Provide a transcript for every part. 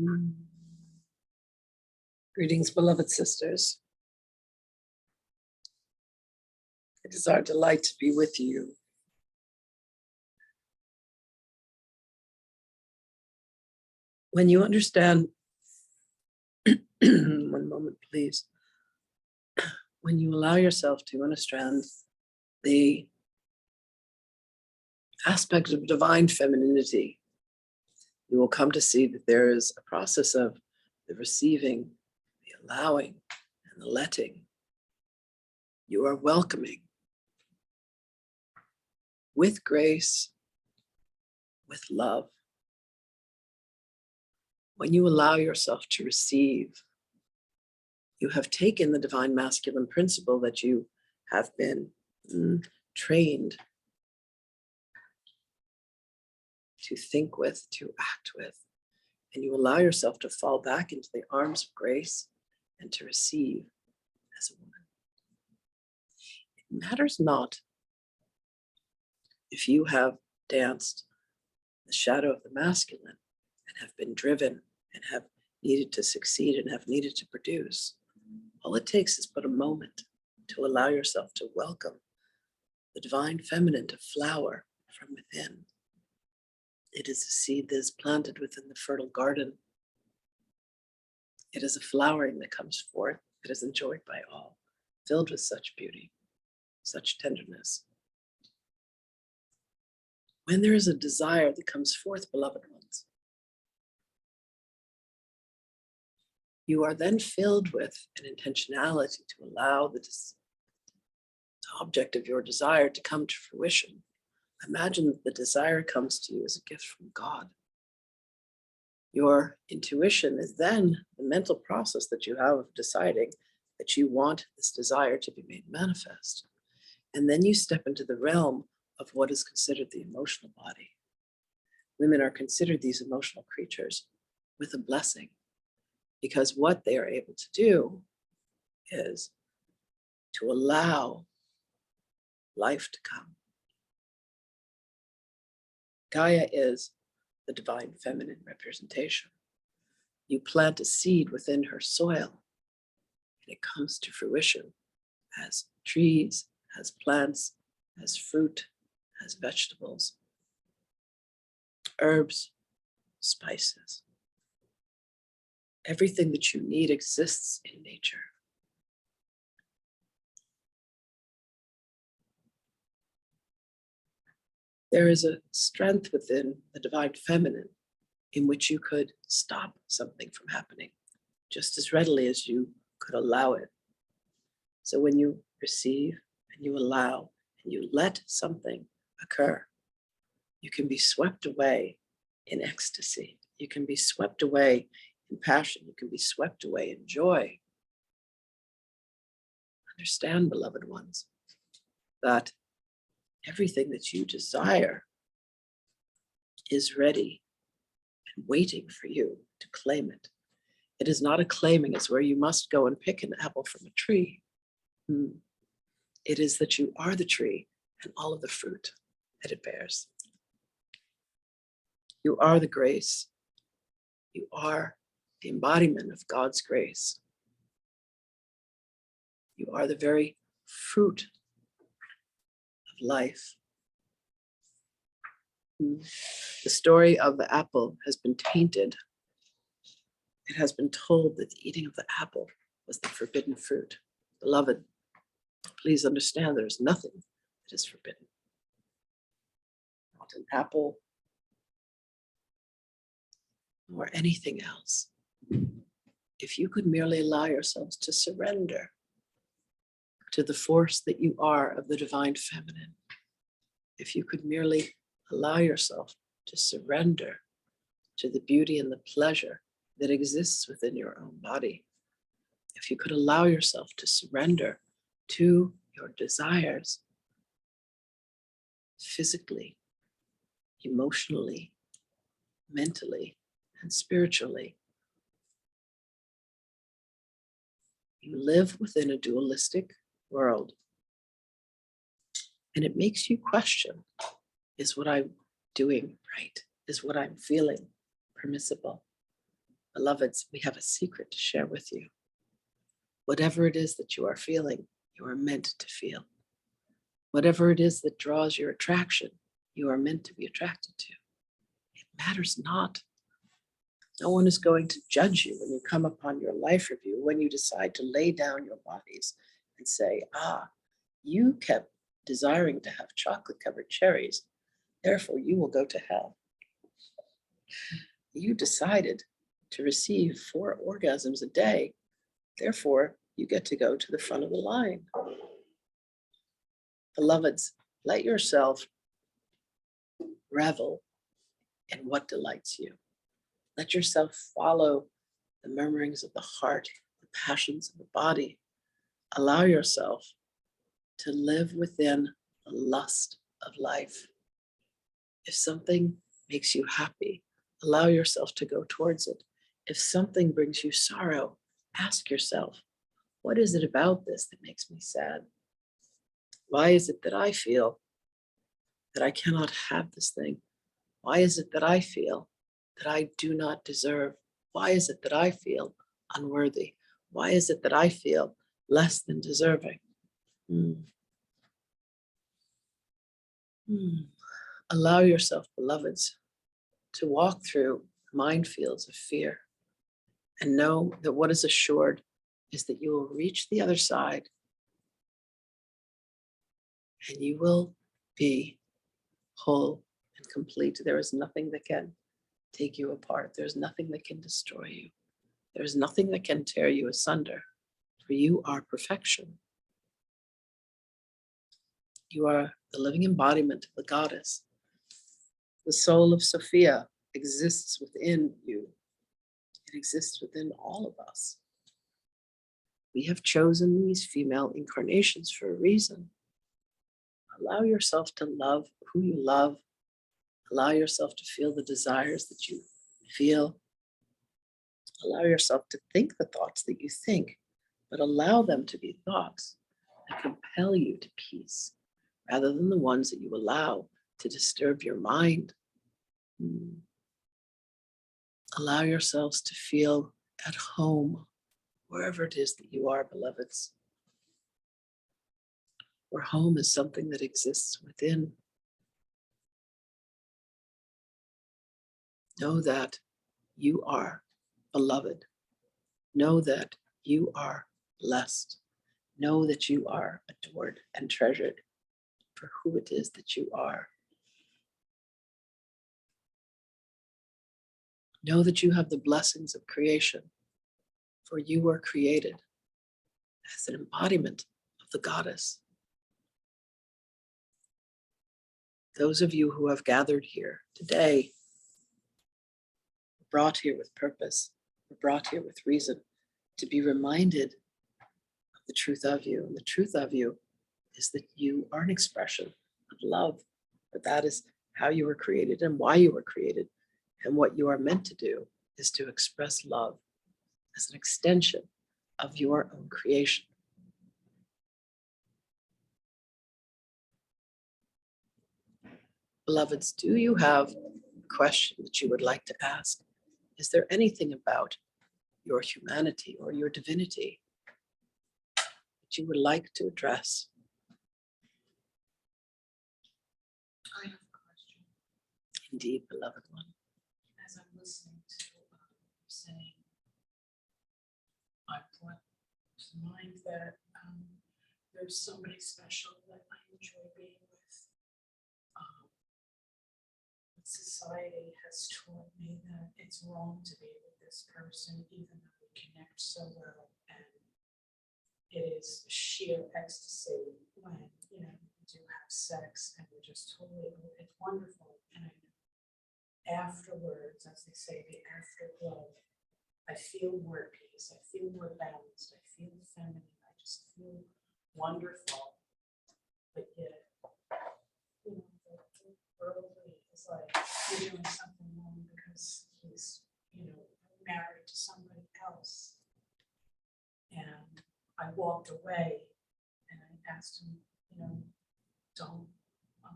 Mm. Greetings, beloved sisters. It is our delight to be with you. When you understand, one moment, please. When you allow yourself to understand the aspect of divine femininity, you will come to see that there is a process of the receiving, the allowing, and the letting. You are welcoming with grace, with love. When you allow yourself to receive, you have taken the divine masculine principle that you have been trained to think with, to act with, and you allow yourself to fall back into the arms of grace and to receive as a woman. It matters not if you have danced the shadow of the masculine and have been driven and have needed to succeed and have needed to produce. All it takes is but a moment to allow yourself to welcome the divine feminine to flower from within. It is a seed that is planted within the fertile garden. It is a flowering that comes forth that is enjoyed by all, filled with such beauty, such tenderness. When there is a desire that comes forth, beloved ones, you are then filled with an intentionality to allow the object of your desire to come to fruition. Imagine that the desire comes to you as a gift from God. Your intuition is then the mental process that you have of deciding that you want this desire to be made manifest. And then you step into the realm of what is considered the emotional body. Women are considered these emotional creatures with a blessing, because what they are able to do is to allow life to come. Gaia is the divine feminine representation. You plant a seed within her soil, and it comes to fruition as trees, as plants, as fruit, as vegetables, herbs, spices. Everything that you need exists in nature. There is a strength within the divine feminine in which you could stop something from happening just as readily as you could allow it. So when you receive and you allow and you let something occur, you can be swept away in ecstasy. You can be swept away in passion. You can be swept away in joy. Understand, beloved ones, that everything that you desire is ready and waiting for you to claim it. It is not a claiming, it's where you must go and pick an apple from a tree. It is that you are the tree and all of the fruit that it bears. You are the grace. You are the embodiment of God's grace. You are the very fruit of life. The story of the apple has been tainted. It has been told that the eating of the apple was the forbidden fruit. Beloved, please understand there is nothing that is forbidden. Not an apple, or anything else. If you could merely allow yourselves to surrender to the force that you are of the divine feminine, if you could merely allow yourself to surrender to the beauty and the pleasure that exists within your own body, if you could allow yourself to surrender to your desires physically, emotionally, mentally, and spiritually. You live within a dualistic world, and it makes you question, is what I'm doing right? Is what I'm feeling permissible? Beloveds, we have a secret to share with you. Whatever it is that you are feeling, you are meant to feel. Whatever it is that draws your attraction, you are meant to be attracted to. It matters not. No one is going to judge you when you come upon your life review, when you decide to lay down your bodies and say, you kept desiring to have chocolate-covered cherries, therefore you will go to hell. You decided to receive 4 orgasms a day, therefore you get to go to the front of the line. Beloveds, let yourself revel in what delights you. Let yourself follow the murmurings of the heart, the passions of the body. Allow yourself to live within the lust of life. If something makes you happy, allow yourself to go towards it. If something brings you sorrow, ask yourself, what is it about this that makes me sad? Why is it that I feel that I cannot have this thing? Why is it that I feel that I do not deserve? Why is it that I feel unworthy? Why is it that I feel less than deserving? Allow yourself, beloveds, to walk through minefields of fear and know that what is assured is that you will reach the other side and you will be whole and complete. There is nothing that can take you apart. There's nothing that can destroy you. There's nothing that can tear you asunder, for you are perfection. You are the living embodiment of the goddess. The soul of Sophia exists within you. It exists within all of us. We have chosen these female incarnations for a reason. Allow yourself to love who you love. Allow yourself to feel the desires that you feel. Allow yourself to think the thoughts that you think, but allow them to be thoughts that compel you to peace, rather than the ones that you allow to disturb your mind. Allow yourselves to feel at home, wherever it is that you are, beloveds. Where home is something that exists within. Know that you are beloved. Know that you are blessed. Know that you are adored and treasured for who it is that you are. Know that you have the blessings of creation, for you were created as an embodiment of the goddess. Those of you who have gathered here today were brought here with purpose, were brought here with reason, to be reminded of the truth of you. And the truth of you is that you are an expression of love, but that is how you were created and why you were created. And what you are meant to do is to express love as an extension of your own creation. Beloveds, do you have a question that you would like to ask? Is there anything about your humanity or your divinity that you would like to address? I have a question. Indeed, beloved one. As I'm listening to what you're saying, I brought to mind that there's somebody special that I enjoy being with. Society has taught me that it's wrong to be with this person, even though we connect so well, and it is sheer ecstasy when we do have sex and we're just totally, it's wonderful. And I know afterwards, as they say, the afterglow, I feel more peace, I feel more balanced, I feel feminine, I just feel wonderful. But yet, the worldly is like, you're doing something wrong because he's, married to somebody else. And I walked away and I asked him, I'm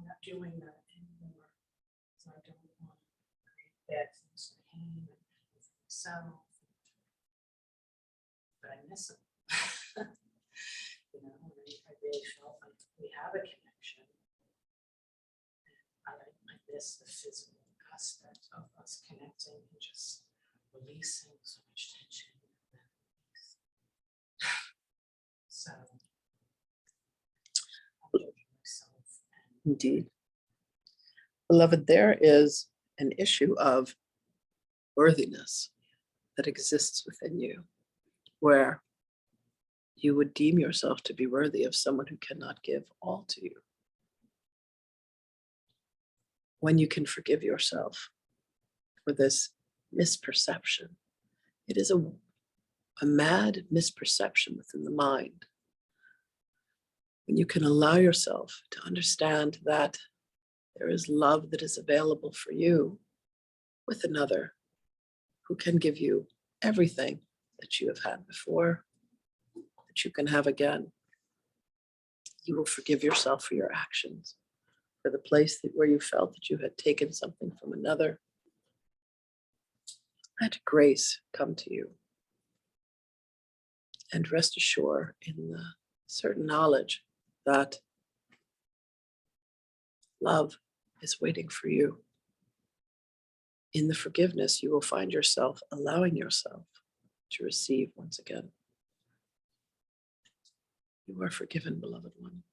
not doing that anymore. So I don't want to create bad things for him and for So, but I miss them. You know, I really felt like we have a connection. I miss the physical aspect of us connecting and just releasing so much tension. So, I'm judging myself. Indeed. Beloved, there is an issue of worthiness that exists within you, where you would deem yourself to be worthy of someone who cannot give all to you. When you can forgive yourself for this misperception, it is a mad misperception within the mind. When you can allow yourself to understand that there is love that is available for you with another who can give you everything that you have had before, that you can have again. You will forgive yourself for your actions, for the place where you felt that you had taken something from another. Let grace come to you. And rest assured in the certain knowledge that love is waiting for you. In the forgiveness, you will find yourself allowing yourself to receive once again. You are forgiven, beloved one.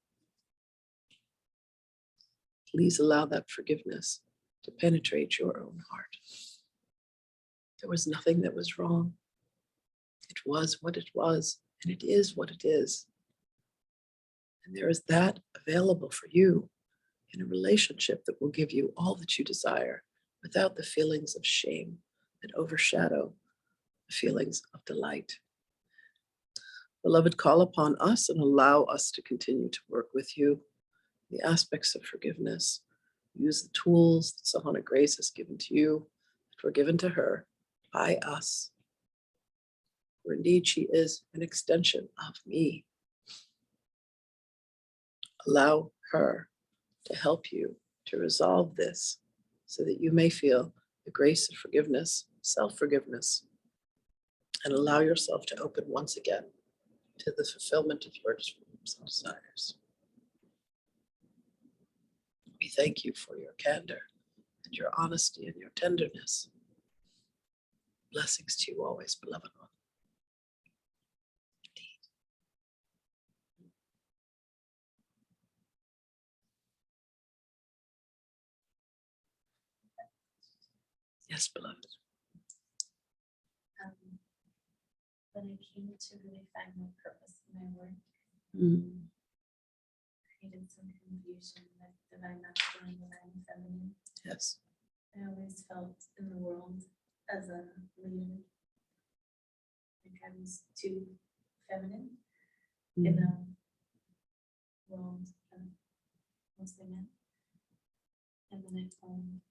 Please allow that forgiveness to penetrate your own heart. There was nothing that was wrong. It was what it was, and it is what it is. And there is that available for you in a relationship that will give you all that you desire without the feelings of shame that overshadow the feelings of delight. Beloved, call upon us and allow us to continue to work with you the aspects of forgiveness. Use the tools that Sohana Grace has given to you, that were given to her by us. For indeed, she is an extension of me. Allow her to help you to resolve this so that you may feel the grace of forgiveness, self-forgiveness, and allow yourself to open once again to the fulfillment of your dreams and desires. We thank you for your candor and your honesty and your tenderness. Blessings to you always, beloved one. Indeed. Yes, beloved. When I came to really find my purpose in my work, created some confusion with divine masculine, divine feminine. Yes. I always felt in the world as a leader, like I was too feminine in a world of mostly men. And then at home,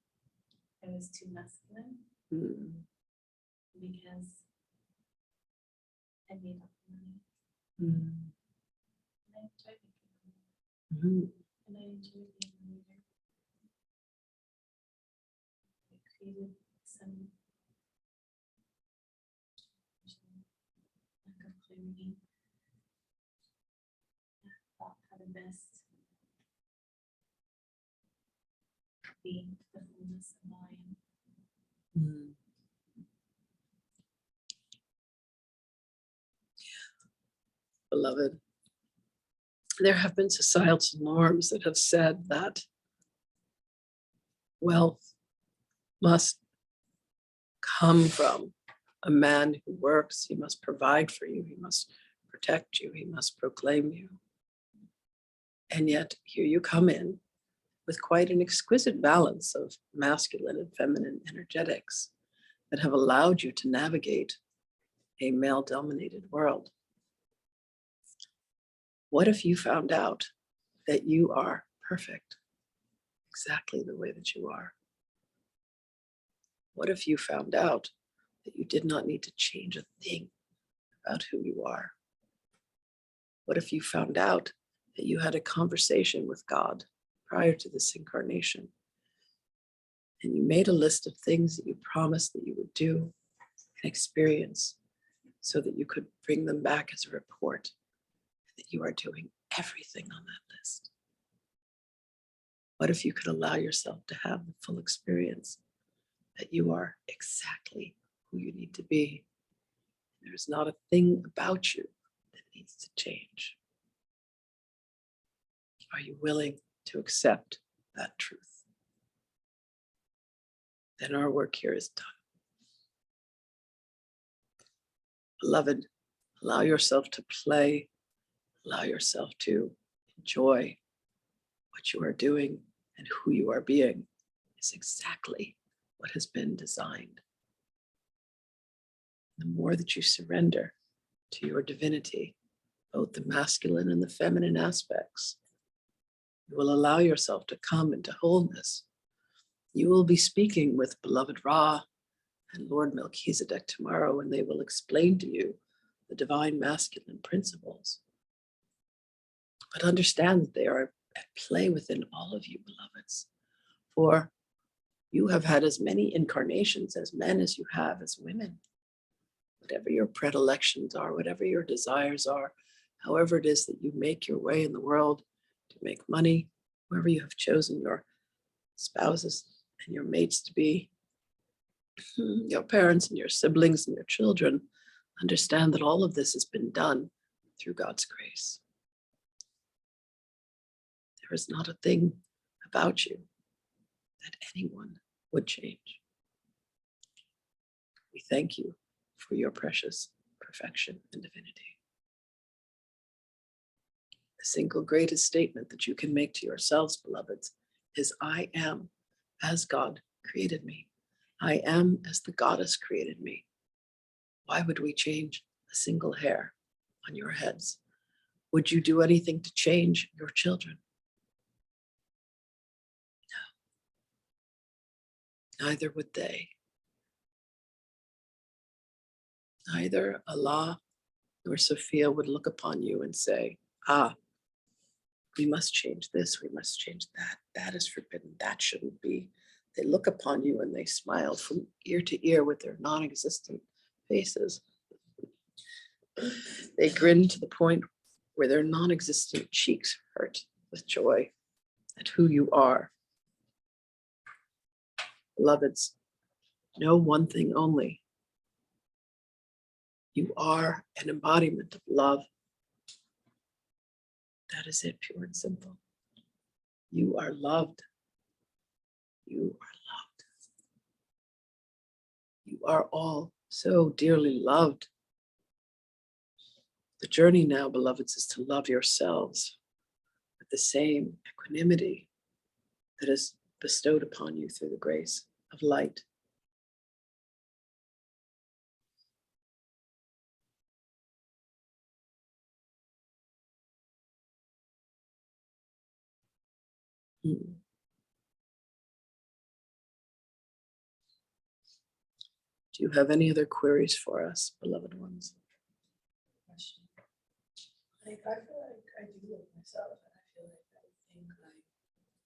I was too masculine because I made up money. And I enjoyed making money. And I enjoyed being a leader. I created some lack of clarity. I thought how to best be the fullness of I am. Beloved, there have been societal norms that have said that wealth must come from a man who works. He must provide for you. He must protect you. He must proclaim you. And yet here you come in with quite an exquisite balance of masculine and feminine energetics that have allowed you to navigate a male-dominated world. What if you found out that you are perfect, exactly the way that you are? What if you found out that you did not need to change a thing about who you are? What if you found out that you had a conversation with God prior to this incarnation, and you made a list of things that you promised that you would do, and experience so that you could bring them back as a report that you are doing everything on that list? What if you could allow yourself to have the full experience that you are exactly who you need to be? There's not a thing about you that needs to change. Are you willing to accept that truth? Then our work here is done. Beloved, allow yourself to play, allow yourself to enjoy what you are doing, and who you are being is exactly what has been designed. The more that you surrender to your divinity, both the masculine and the feminine aspects, you will allow yourself to come into wholeness. You will be speaking with beloved Ra and Lord Melchizedek tomorrow, and they will explain to you the divine masculine principles. But understand that they are at play within all of you, beloveds. For you have had as many incarnations as men as you have as women. Whatever your predilections are, whatever your desires are, however it is that you make your way in the world to make money, whoever you have chosen your spouses and your mates to be, your parents and your siblings and your children, understand that all of this has been done through God's grace. There is not a thing about you that anyone would change. We thank you for your precious perfection and divinity. The single greatest statement that you can make to yourselves, beloveds, is I am as God created me. I am as the goddess created me. Why would we change a single hair on your heads? Would you do anything to change your children? No. Neither would they. Neither Allah nor Sophia would look upon you and say, we must change this, we must change that. That is forbidden, that shouldn't be. They look upon you and they smile from ear to ear with their non-existent faces. They grin to the point where their non-existent cheeks hurt with joy at who you are. Beloveds, know one thing only. You are an embodiment of love. That is it, pure and simple. You are loved. You are loved. You are all so dearly loved. The journey now, beloveds, is to love yourselves with the same equanimity that is bestowed upon you through the grace of light. Do you have any other queries for us, beloved ones? Question. Like, I feel like I do love myself, and I feel like I think like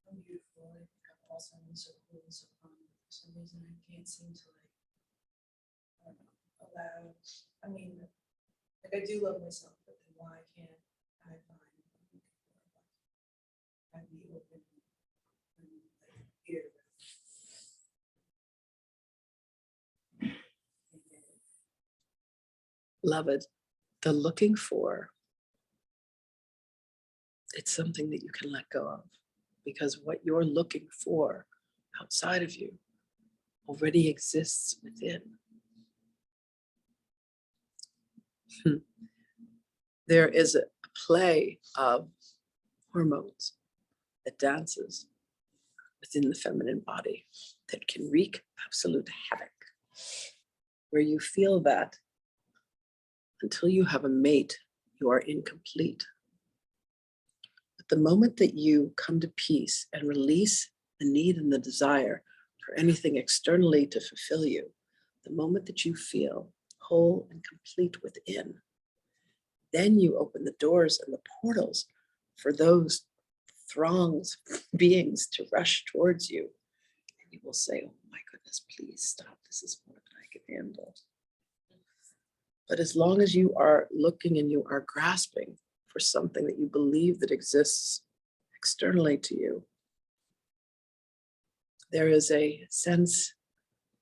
I'm beautiful. I think I'm awesome and so cool and so fun. For some reason, I can't seem to like, I don't know, allow. I mean, like I do love myself, but then why can't I find other people I'd be open and like here? Beloved, the looking for, it's something that you can let go of, because what you're looking for outside of you already exists within. There is a play of hormones that dances within the feminine body that can wreak absolute havoc, where you feel that until you have a mate, you are incomplete. But the moment that you come to peace and release the need and the desire for anything externally to fulfill you, the moment that you feel whole and complete within, then you open the doors and the portals for those throngs, beings to rush towards you. And you will say, oh my goodness, please stop. This is more than I can handle. But as long as you are looking and you are grasping for something that you believe that exists externally to you, there is a sense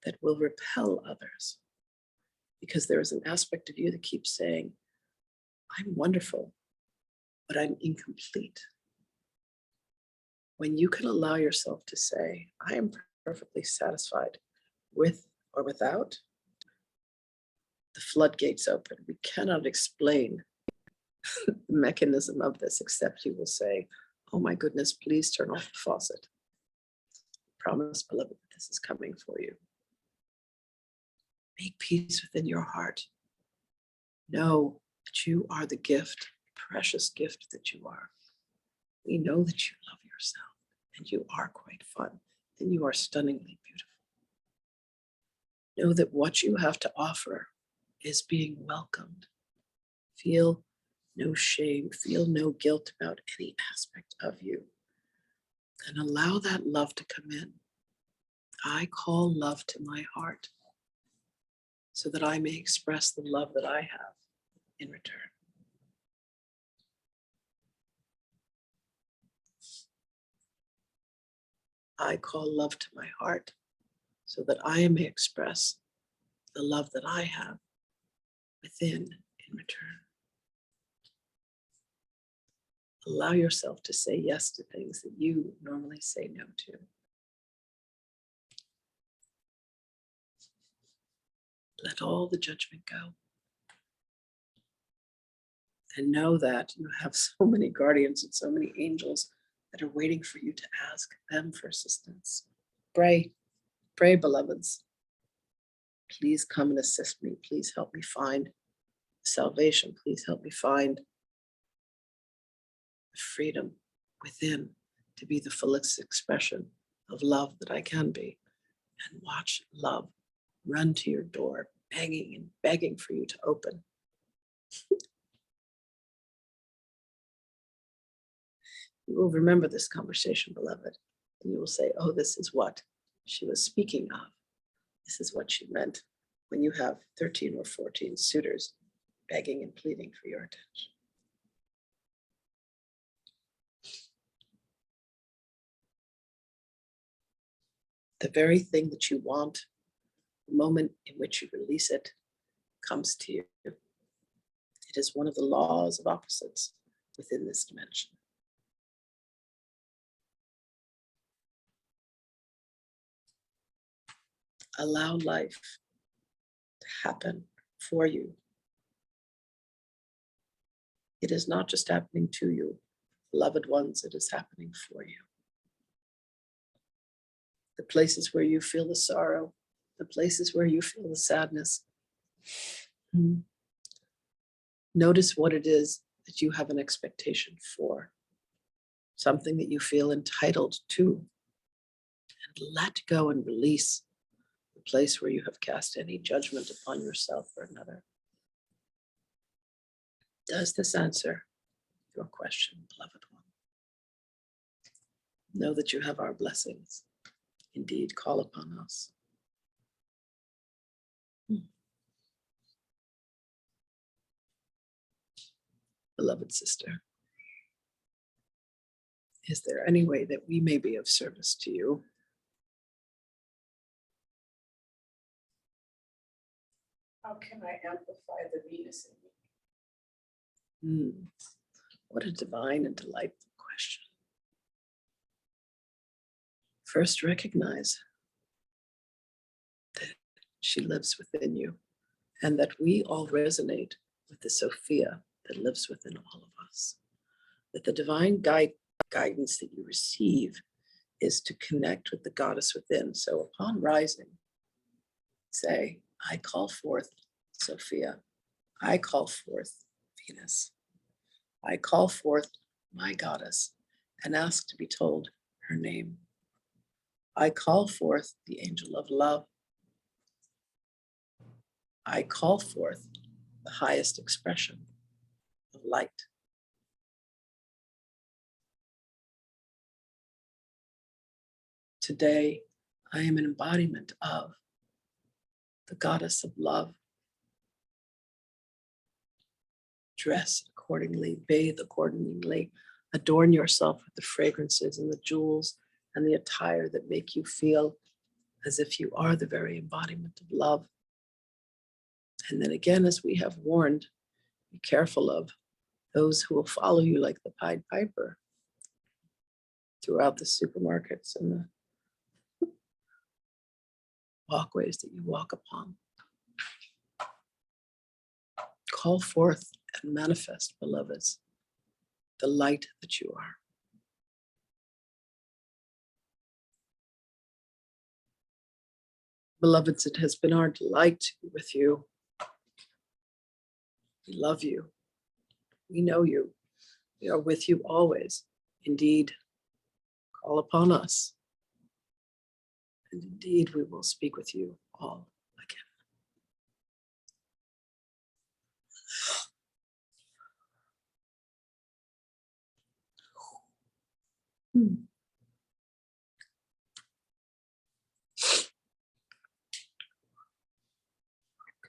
that will repel others, because there is an aspect of you that keeps saying, I'm wonderful, but I'm incomplete. When you can allow yourself to say, I am perfectly satisfied with or without, the floodgates open. We cannot explain the mechanism of this, except you will say, oh my goodness, please turn off the faucet. Promise, beloved, that this is coming for you. Make peace within your heart. Know that you are the gift, precious gift that you are. We know that you love yourself and you are quite fun and you are stunningly beautiful. Know that what you have to offer is being welcomed. Feel no shame, feel no guilt about any aspect of you, and allow that love to come in. I call love to my heart so that I may express the love that I have in return. I call love to my heart so that I may express the love that I have within in return. Allow yourself to say yes to things that you normally say no to. Let all the judgment go. And know that you have so many guardians and so many angels that are waiting for you to ask them for assistance. Pray, pray, beloveds. Please come and assist me. Please help me find salvation. Please help me find freedom within to be the fullest expression of love that I can be. And watch love run to your door, banging and begging for you to open. You will remember this conversation, beloved, and you will say, oh, this is what she was speaking of. This is what she meant when you have 13 or 14 suitors begging and pleading for your attention. The very thing that you want, the moment in which you release it, comes to you. It is one of the laws of opposites within this dimension. Allow life to happen for you. It is not just happening to you, loved ones, it is happening for you. The places where you feel the sorrow, the places where you feel the sadness. Notice what it is that you have an expectation for, something that you feel entitled to, and let go and release the place where you have cast any judgment upon yourself or another. Does this answer your question, beloved one? Know that you have our blessings. Indeed, call upon us. Beloved sister, is there any way that we may be of service to you? How can I amplify the Venus in me? What a divine and delightful question. First, recognize that she lives within you and that we all resonate with the Sophia that lives within all of us. That the divine guidance that you receive is to connect with the goddess within. So upon rising, say, I call forth Sophia. I call forth Venus. I call forth my goddess and ask to be told her name. I call forth the angel of love. I call forth the highest expression of light. Today, I am an embodiment of the goddess of love, dress accordingly, bathe accordingly, adorn yourself with the fragrances and the jewels and the attire that make you feel as if you are the very embodiment of love. And then again, as we have warned, be careful of those who will follow you like the Pied Piper throughout the supermarkets and the walkways that you walk upon. Call forth and manifest, beloveds, the light that you are. Beloveds, it has been our delight to be with you. We love you. We know you. We are with you always. Indeed, call upon us. And indeed, we will speak with you all again.